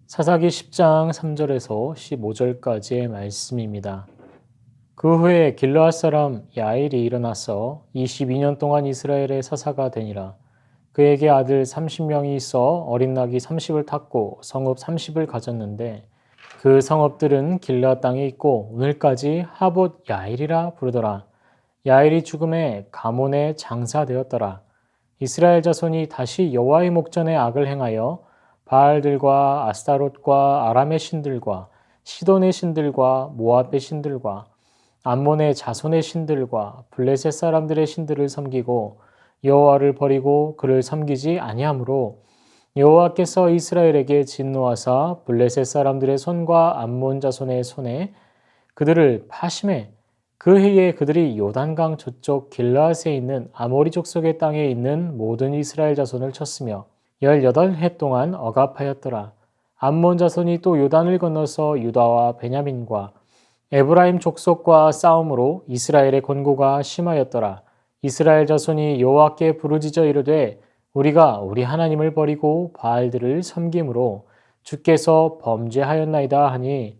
사사기 10장 3절에서 15절까지의 말씀입니다. 그 후에 길르앗 사람 야일이 일어나서 22년 동안 이스라엘의 사사가 되니라. 그에게 아들 30명이 있어 어린 낙이 30을 탔고 성읍 30을 가졌는데 그 성읍들은 길르앗 땅에 있고 오늘까지 하봇 야일이라 부르더라. 야일이 죽음에 가몬에 장사되었더라. 이스라엘 자손이 다시 여호와의 목전에 악을 행하여 바알들과 아스타롯과 아람의 신들과 시돈의 신들과 모압의 신들과 암몬의 자손의 신들과 블레셋 사람들의 신들을 섬기고 여호와를 버리고 그를 섬기지 아니하므로 여호와께서 이스라엘에게 진노하사 블레셋 사람들의 손과 암몬 자손의 손에 그들을 파심해 그 해에 그들이 요단강 저쪽 길르앗에 있는 아모리 족속의 땅에 있는 모든 이스라엘 자손을 쳤으며 18해 동안 억압하였더라. 암몬 자손이 또 요단을 건너서 유다와 베냐민과 에브라임 족속과 싸움으로 이스라엘의 권고가 심하였더라. 이스라엘 자손이 여호와께 부르짖어 이르되 우리가 우리 하나님을 버리고 바알들을 섬김으로 주께서 범죄하였나이다 하니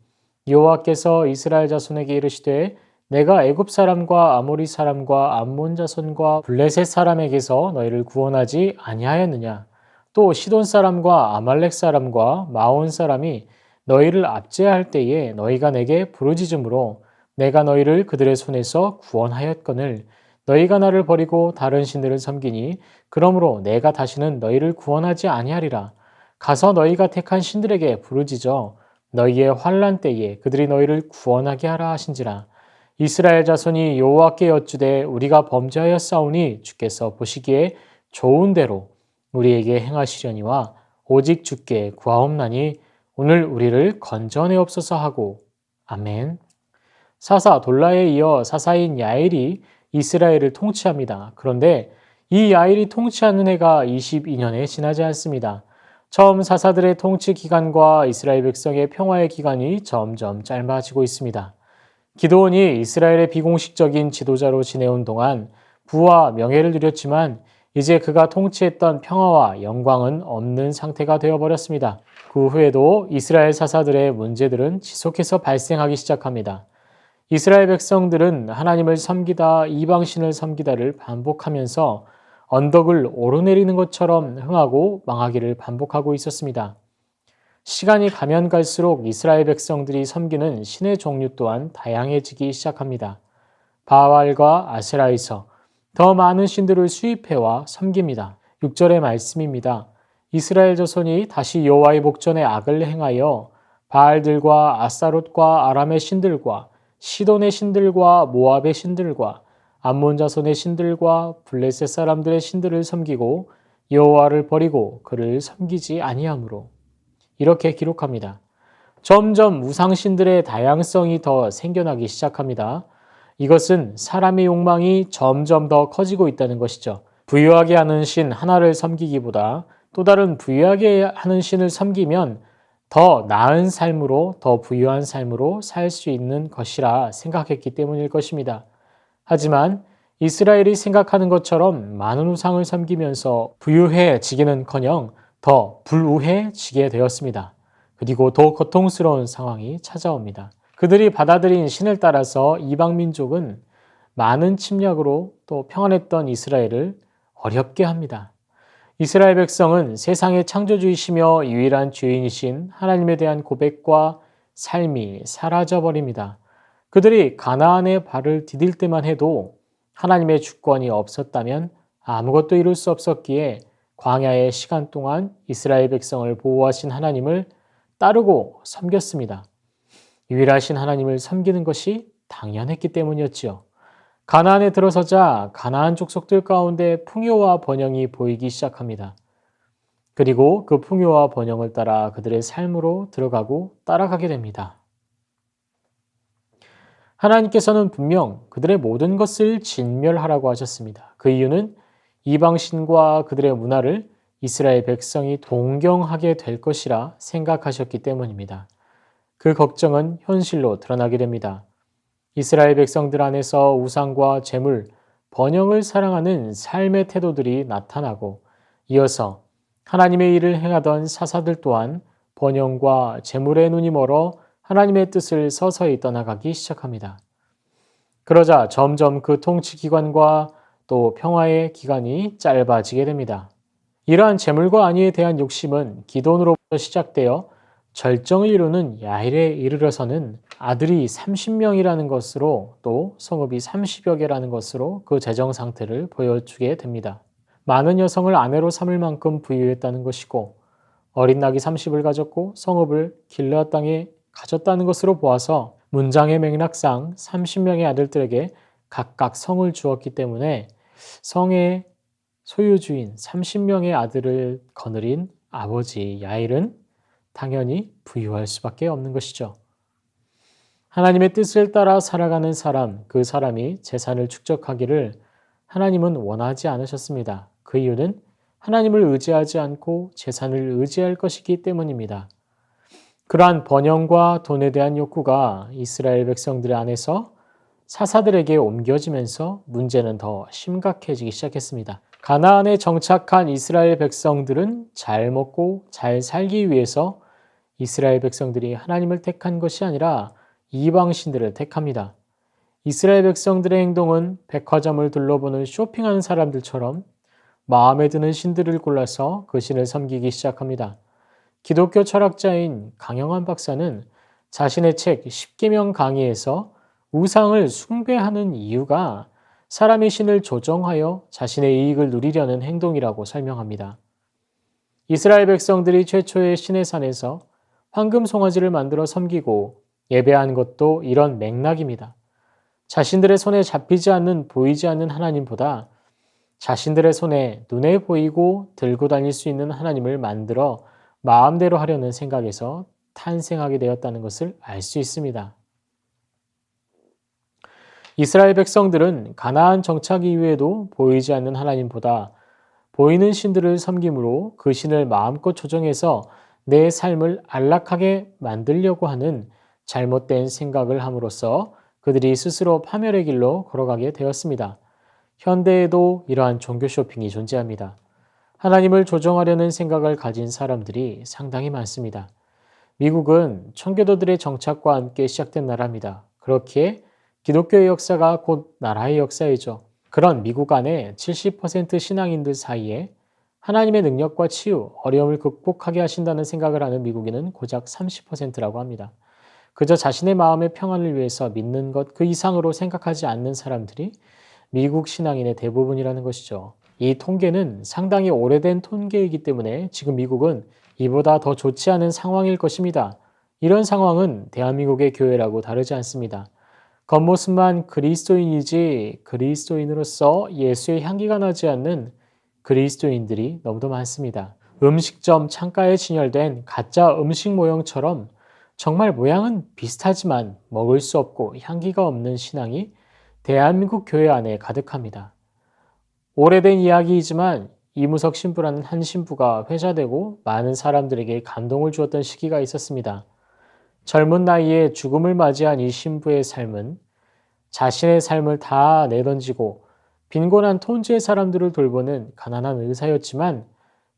여호와께서 이스라엘 자손에게 이르시되 내가 애굽 사람과 아모리 사람과 암몬 자손과 블레셋 사람에게서 너희를 구원하지 아니하였느냐? 또 시돈 사람과 아말렉 사람과 마온 사람이 너희를 압제할 때에 너희가 내게 부르짖음으로 내가 너희를 그들의 손에서 구원하였거늘 너희가 나를 버리고 다른 신들을 섬기니 그러므로 내가 다시는 너희를 구원하지 아니하리라. 가서 너희가 택한 신들에게 부르짖어 너희의 환난 때에 그들이 너희를 구원하게 하라 하신지라. 이스라엘 자손이 여호와께 여쭈되 우리가 범죄하였사오니 주께서 보시기에 좋은 대로 우리에게 행하시려니와 오직 주께 구하옵나니 오늘 우리를 건져내옵소서 하고 아멘. 사사 돌라에 이어 사사인 야일이 이스라엘을 통치합니다. 그런데 이 야일이 통치하는 해가 22년에 지나지 않습니다. 처음 사사들의 통치 기간과 이스라엘 백성의 평화의 기간이 점점 짧아지고 있습니다. 기드온이 이스라엘의 비공식적인 지도자로 지내온 동안 부와 명예를 누렸지만 이제 그가 통치했던 평화와 영광은 없는 상태가 되어버렸습니다. 그 후에도 이스라엘 사사들의 문제들은 지속해서 발생하기 시작합니다. 이스라엘 백성들은 하나님을 섬기다 이방신을 섬기다를 반복하면서 언덕을 오르내리는 것처럼 흥하고 망하기를 반복하고 있었습니다. 시간이 가면 갈수록 이스라엘 백성들이 섬기는 신의 종류 또한 다양해지기 시작합니다. 바알과 아세라에서 더 많은 신들을 수입해와 섬깁니다. 6절의 말씀입니다. 이스라엘 자손이 다시 여호와의 목전에 악을 행하여 바알들과 아스타롯과 아람의 신들과 시돈의 신들과 모압의 신들과 암몬 자손의 신들과 블레셋 사람들의 신들을 섬기고 여호와를 버리고 그를 섬기지 아니하므로 이렇게 기록합니다. 점점 우상신들의 다양성이 더 생겨나기 시작합니다. 이것은 사람의 욕망이 점점 더 커지고 있다는 것이죠. 부유하게 하는 신 하나를 섬기기보다 또 다른 부유하게 하는 신을 섬기면 더 나은 삶으로, 더 부유한 삶으로 살 수 있는 것이라 생각했기 때문일 것입니다. 하지만 이스라엘이 생각하는 것처럼 많은 우상을 섬기면서 부유해지기는커녕 더 불우해지게 되었습니다. 그리고 더 고통스러운 상황이 찾아옵니다. 그들이 받아들인 신을 따라서 이방 민족은 많은 침략으로 또 평안했던 이스라엘을 어렵게 합니다. 이스라엘 백성은 세상의 창조주이시며 유일한 주인이신 하나님에 대한 고백과 삶이 사라져버립니다. 그들이 가나안에 발을 디딜 때만 해도 하나님의 주권이 없었다면 아무것도 이룰 수 없었기에 광야의 시간 동안 이스라엘 백성을 보호하신 하나님을 따르고 섬겼습니다. 유일하신 하나님을 섬기는 것이 당연했기 때문이었지요. 가나안에 들어서자 가나안 족속들 가운데 풍요와 번영이 보이기 시작합니다. 그리고 그 풍요와 번영을 따라 그들의 삶으로 들어가고 따라가게 됩니다. 하나님께서는 분명 그들의 모든 것을 진멸하라고 하셨습니다. 그 이유는 이방신과 그들의 문화를 이스라엘 백성이 동경하게 될 것이라 생각하셨기 때문입니다. 그 걱정은 현실로 드러나게 됩니다. 이스라엘 백성들 안에서 우상과 재물, 번영을 사랑하는 삶의 태도들이 나타나고 이어서 하나님의 일을 행하던 사사들 또한 번영과 재물의 눈이 멀어 하나님의 뜻을 서서히 떠나가기 시작합니다. 그러자 점점 그 통치 기간과 또 평화의 기간이 짧아지게 됩니다. 이러한 재물과 안위에 대한 욕심은 기돈으로부터 시작되어 절정을 이루는 야일에 이르러서는 아들이 30명이라는 것으로 또 성읍이 30여 개라는 것으로 그 재정 상태를 보여주게 됩니다. 많은 여성을 아내로 삼을 만큼 부유했다는 것이고 어린 낙이 30을 가졌고 성읍을 길르앗 땅에 가졌다는 것으로 보아서 문장의 맥락상 30명의 아들들에게 각각 성을 주었기 때문에 성의 소유주인 30명의 아들을 거느린 아버지 야일은 당연히 부유할 수밖에 없는 것이죠. 하나님의 뜻을 따라 살아가는 사람, 그 사람이 재산을 축적하기를 하나님은 원하지 않으셨습니다. 그 이유는 하나님을 의지하지 않고 재산을 의지할 것이기 때문입니다. 그러한 번영과 돈에 대한 욕구가 이스라엘 백성들 안에서 사사들에게 옮겨지면서 문제는 더 심각해지기 시작했습니다. 가나안에 정착한 이스라엘 백성들은 잘 먹고 잘 살기 위해서 이스라엘 백성들이 하나님을 택한 것이 아니라 이방신들을 택합니다. 이스라엘 백성들의 행동은 백화점을 둘러보는 쇼핑하는 사람들처럼 마음에 드는 신들을 골라서 그 신을 섬기기 시작합니다. 기독교 철학자인 강영환 박사는 자신의 책 10계명 강의에서 우상을 숭배하는 이유가 사람이 신을 조정하여 자신의 이익을 누리려는 행동이라고 설명합니다. 이스라엘 백성들이 최초의 신의 산에서 황금 송아지를 만들어 섬기고 예배한 것도 이런 맥락입니다. 자신들의 손에 잡히지 않는 보이지 않는 하나님보다 자신들의 손에 눈에 보이고 들고 다닐 수 있는 하나님을 만들어 마음대로 하려는 생각에서 탄생하게 되었다는 것을 알 수 있습니다. 이스라엘 백성들은 가나안 정착 이후에도 보이지 않는 하나님보다 보이는 신들을 섬김으로 그 신을 마음껏 조정해서 내 삶을 안락하게 만들려고 하는 잘못된 생각을 함으로써 그들이 스스로 파멸의 길로 걸어가게 되었습니다. 현대에도 이러한 종교 쇼핑이 존재합니다. 하나님을 조정하려는 생각을 가진 사람들이 상당히 많습니다. 미국은 청교도들의 정착과 함께 시작된 나라입니다. 그렇기에 기독교의 역사가 곧 나라의 역사이죠. 그런 미국 안에 70% 신앙인들 사이에 하나님의 능력과 치유, 어려움을 극복하게 하신다는 생각을 하는 미국인은 고작 30%라고 합니다. 그저 자신의 마음의 평안을 위해서 믿는 것 그 이상으로 생각하지 않는 사람들이 미국 신앙인의 대부분이라는 것이죠. 이 통계는 상당히 오래된 통계이기 때문에 지금 미국은 이보다 더 좋지 않은 상황일 것입니다. 이런 상황은 대한민국의 교회라고 다르지 않습니다. 겉모습만 그리스도인이지 그리스도인으로서 예수의 향기가 나지 않는 그리스도인들이 너무도 많습니다. 음식점 창가에 진열된 가짜 음식 모형처럼 정말 모양은 비슷하지만 먹을 수 없고 향기가 없는 신앙이 대한민국 교회 안에 가득합니다. 오래된 이야기이지만 이무석 신부라는 한 신부가 회자되고 많은 사람들에게 감동을 주었던 시기가 있었습니다. 젊은 나이에 죽음을 맞이한 이 신부의 삶은 자신의 삶을 다 내던지고 빈곤한 톤지의 사람들을 돌보는 가난한 의사였지만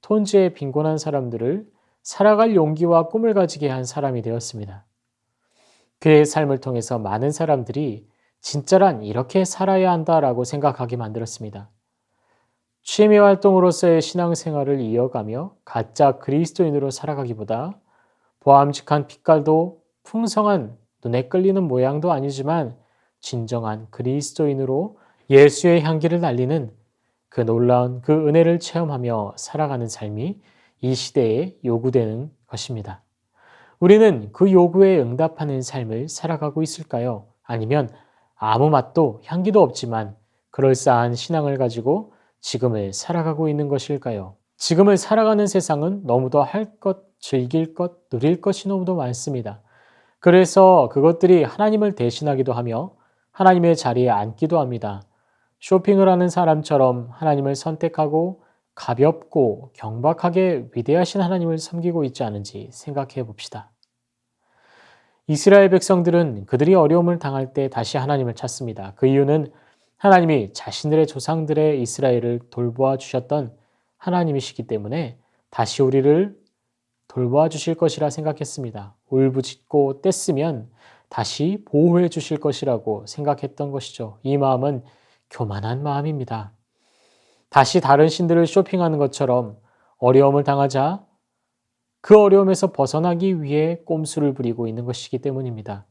톤지의 빈곤한 사람들을 살아갈 용기와 꿈을 가지게 한 사람이 되었습니다. 그의 삶을 통해서 많은 사람들이 진짜란 이렇게 살아야 한다라고 생각하게 만들었습니다. 취미 활동으로서의 신앙생활을 이어가며 가짜 그리스도인으로 살아가기보다 보암직한 빛깔도 풍성한 눈에 끌리는 모양도 아니지만 진정한 그리스도인으로 예수의 향기를 날리는 그 놀라운 그 은혜를 체험하며 살아가는 삶이 이 시대에 요구되는 것입니다. 우리는 그 요구에 응답하는 삶을 살아가고 있을까요? 아니면 아무 맛도 향기도 없지만 그럴싸한 신앙을 가지고 지금을 살아가고 있는 것일까요? 지금을 살아가는 세상은 너무도 할 것, 즐길 것, 누릴 것이 너무도 많습니다. 그래서 그것들이 하나님을 대신하기도 하며 하나님의 자리에 앉기도 합니다. 쇼핑을 하는 사람처럼 하나님을 선택하고 가볍고 경박하게 위대하신 하나님을 섬기고 있지 않은지 생각해 봅시다. 이스라엘 백성들은 그들이 어려움을 당할 때 다시 하나님을 찾습니다. 그 이유는 하나님이 자신들의 조상들의 이스라엘을 돌보아 주셨던 하나님이시기 때문에 다시 우리를 돌보아 주실 것이라 생각했습니다. 울부짖고 떼쓰면 다시 보호해 주실 것이라고 생각했던 것이죠. 이 마음은 교만한 마음입니다. 다시 다른 신들을 쇼핑하는 것처럼 어려움을 당하자 그 어려움에서 벗어나기 위해 꼼수를 부리고 있는 것이기 때문입니다.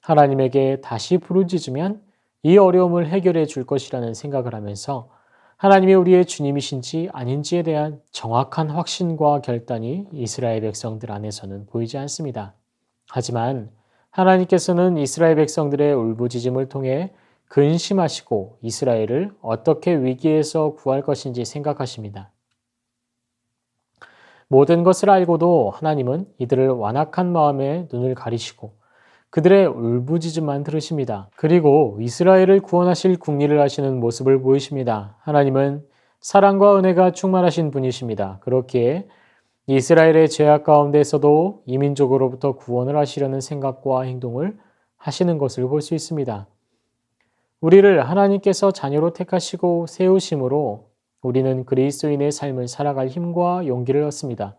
하나님에게 다시 부르짖으면 이 어려움을 해결해 줄 것이라는 생각을 하면서 하나님이 우리의 주님이신지 아닌지에 대한 정확한 확신과 결단이 이스라엘 백성들 안에서는 보이지 않습니다. 하지만 하나님께서는 이스라엘 백성들의 울부짖음을 통해 근심하시고 이스라엘을 어떻게 위기에서 구할 것인지 생각하십니다. 모든 것을 알고도 하나님은 이들을 완악한 마음에 눈을 가리시고 그들의 울부짖음만 들으십니다. 그리고 이스라엘을 구원하실 궁리를 하시는 모습을 보이십니다. 하나님은 사랑과 은혜가 충만하신 분이십니다. 그렇기에 이스라엘의 죄악 가운데서도 이민족으로부터 구원을 하시려는 생각과 행동을 하시는 것을 볼 수 있습니다. 우리를 하나님께서 자녀로 택하시고 세우심으로 우리는 그리스도인의 삶을 살아갈 힘과 용기를 얻습니다.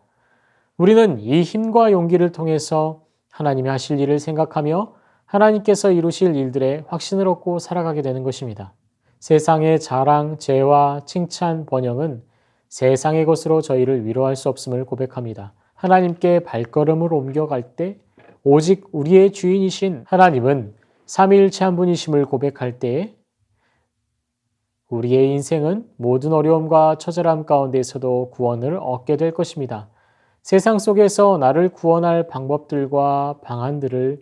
우리는 이 힘과 용기를 통해서 하나님이 하실 일을 생각하며 하나님께서 이루실 일들에 확신을 얻고 살아가게 되는 것입니다. 세상의 자랑, 재화, 칭찬, 번영은 세상의 것으로 저희를 위로할 수 없음을 고백합니다. 하나님께 발걸음을 옮겨갈 때 오직 우리의 주인이신 하나님은 삼위일체 한 분이심을 고백할 때에 우리의 인생은 모든 어려움과 처절함 가운데서도 구원을 얻게 될 것입니다. 세상 속에서 나를 구원할 방법들과 방안들을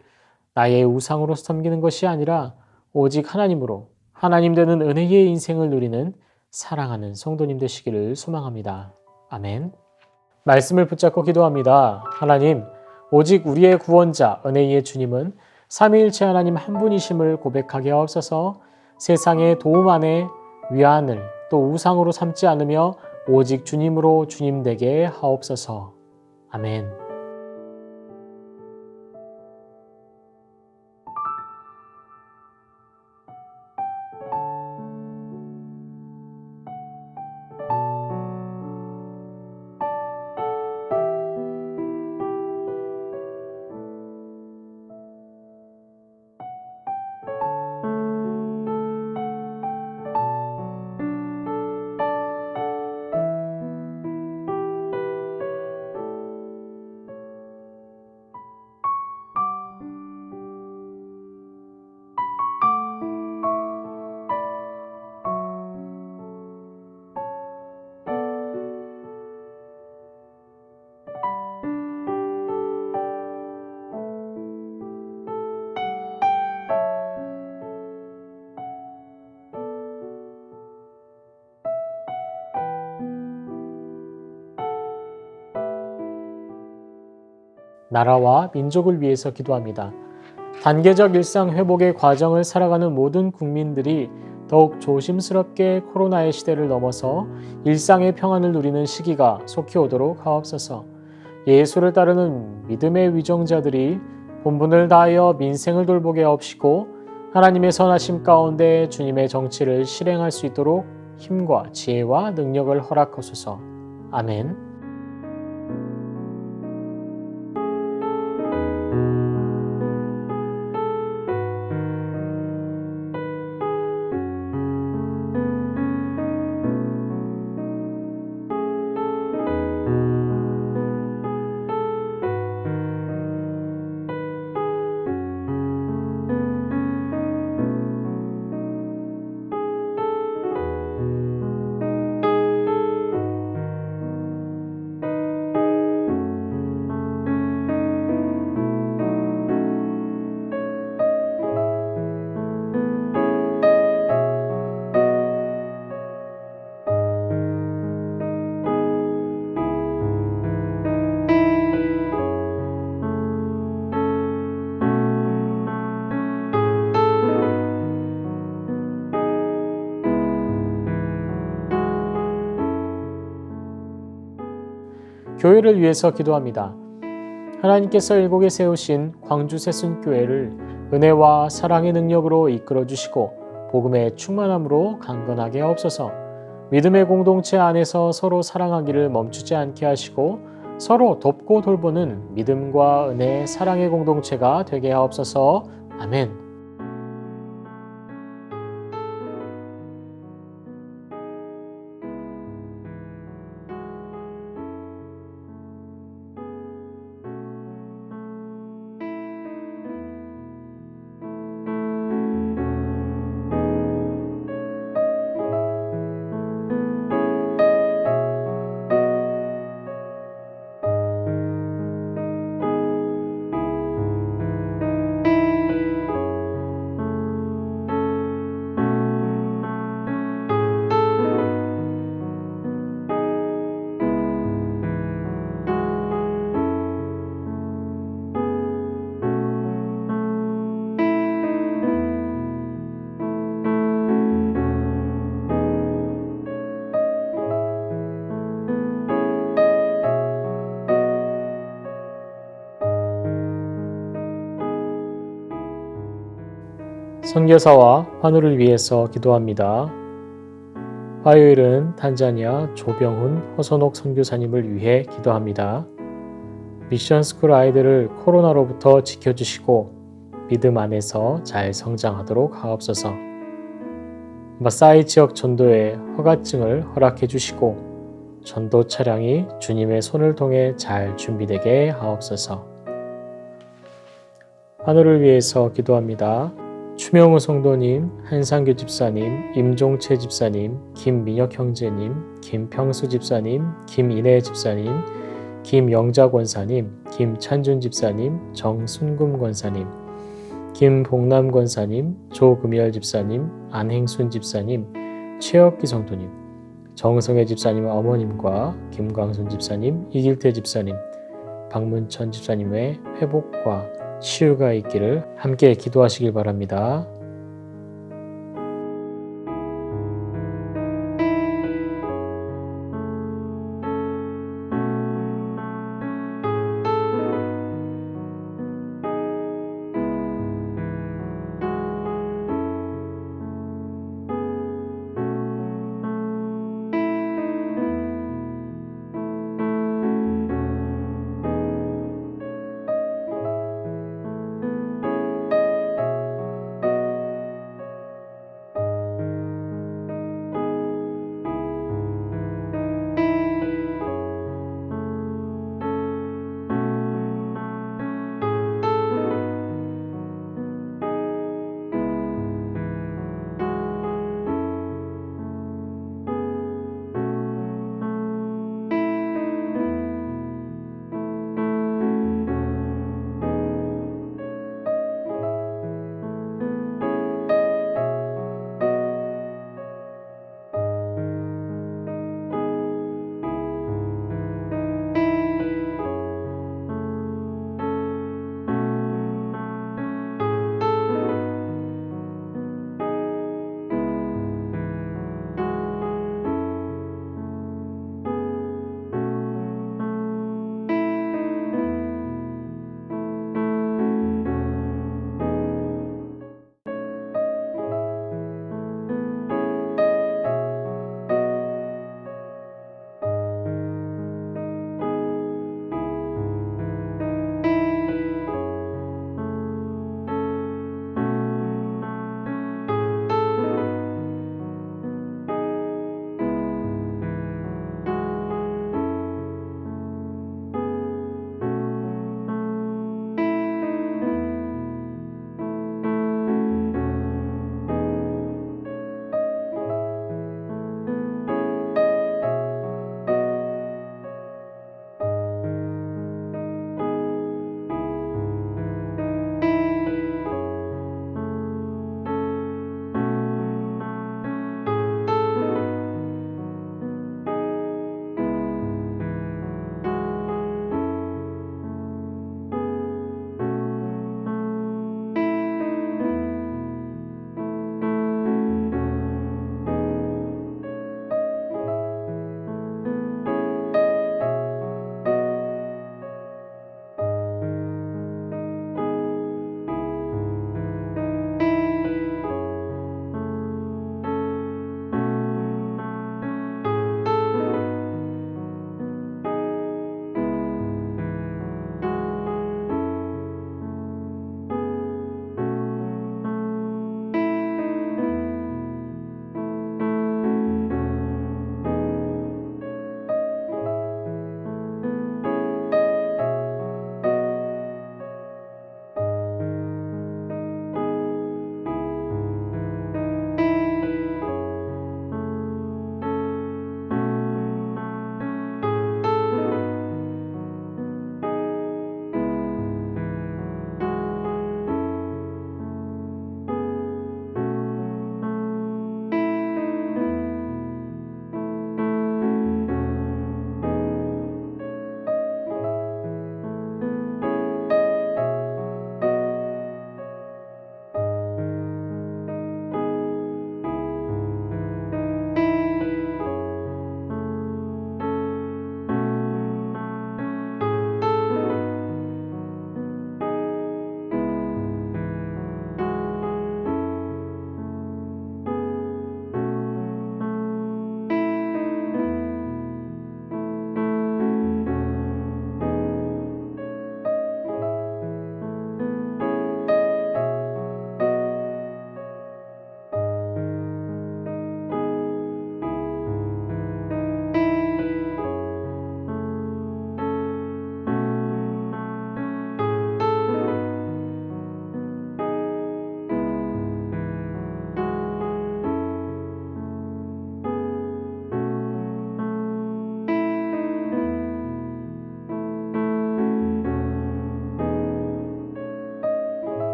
나의 우상으로 섬기는 것이 아니라 오직 하나님으로 하나님 되는 은혜의 인생을 누리는 사랑하는 성도님 되시기를 소망합니다. 아멘. 말씀을 붙잡고 기도합니다. 하나님, 오직 우리의 구원자 은혜의 주님은 삼위일체 하나님 한 분이심을 고백하게 하옵소서. 세상의 도움 안에 위안을 또 우상으로 삼지 않으며 오직 주님으로 주님 되게 하옵소서. 아멘. 나라와 민족을 위해서 기도합니다. 단계적 일상 회복의 과정을 살아가는 모든 국민들이 더욱 조심스럽게 코로나의 시대를 넘어서 일상의 평안을 누리는 시기가 속히 오도록 하옵소서. 예수를 따르는 믿음의 위정자들이 본분을 다하여 민생을 돌보게 하옵시고 하나님의 선하심 가운데 주님의 정치를 실행할 수 있도록 힘과 지혜와 능력을 허락하소서. 아멘. 교회를 위해서 기도합니다. 하나님께서 일곡에 세우신 광주 새순교회를 은혜와 사랑의 능력으로 이끌어 주시고 복음의 충만함으로 강건하게 하옵소서. 믿음의 공동체 안에서 서로 사랑하기를 멈추지 않게 하시고 서로 돕고 돌보는 믿음과 은혜, 사랑의 공동체가 되게 하옵소서. 아멘. 선교사와 환우를 위해서 기도합니다. 화요일은 탄자니아 조병훈, 허선옥 선교사님을 위해 기도합니다. 미션스쿨 아이들을 코로나로부터 지켜주시고 믿음 안에서 잘 성장하도록 하옵소서. 마사이 지역 전도에 허가증을 허락해 주시고 전도 차량이 주님의 손을 통해 잘 준비되게 하옵소서. 하늘을 위해서 기도합니다. 추명우 성도님, 한상규 집사님, 임종채 집사님, 김민혁 형제님, 김평수 집사님, 김인혜 집사님, 김영자 권사님, 김찬준 집사님, 정순금 권사님, 김봉남 권사님, 조금열 집사님, 안행순 집사님, 최혁기 성도님, 정성혜 집사님 어머님과 김광순 집사님, 이길태 집사님, 박문천 집사님의 회복과 치유가 있기를 함께 기도하시길 바랍니다.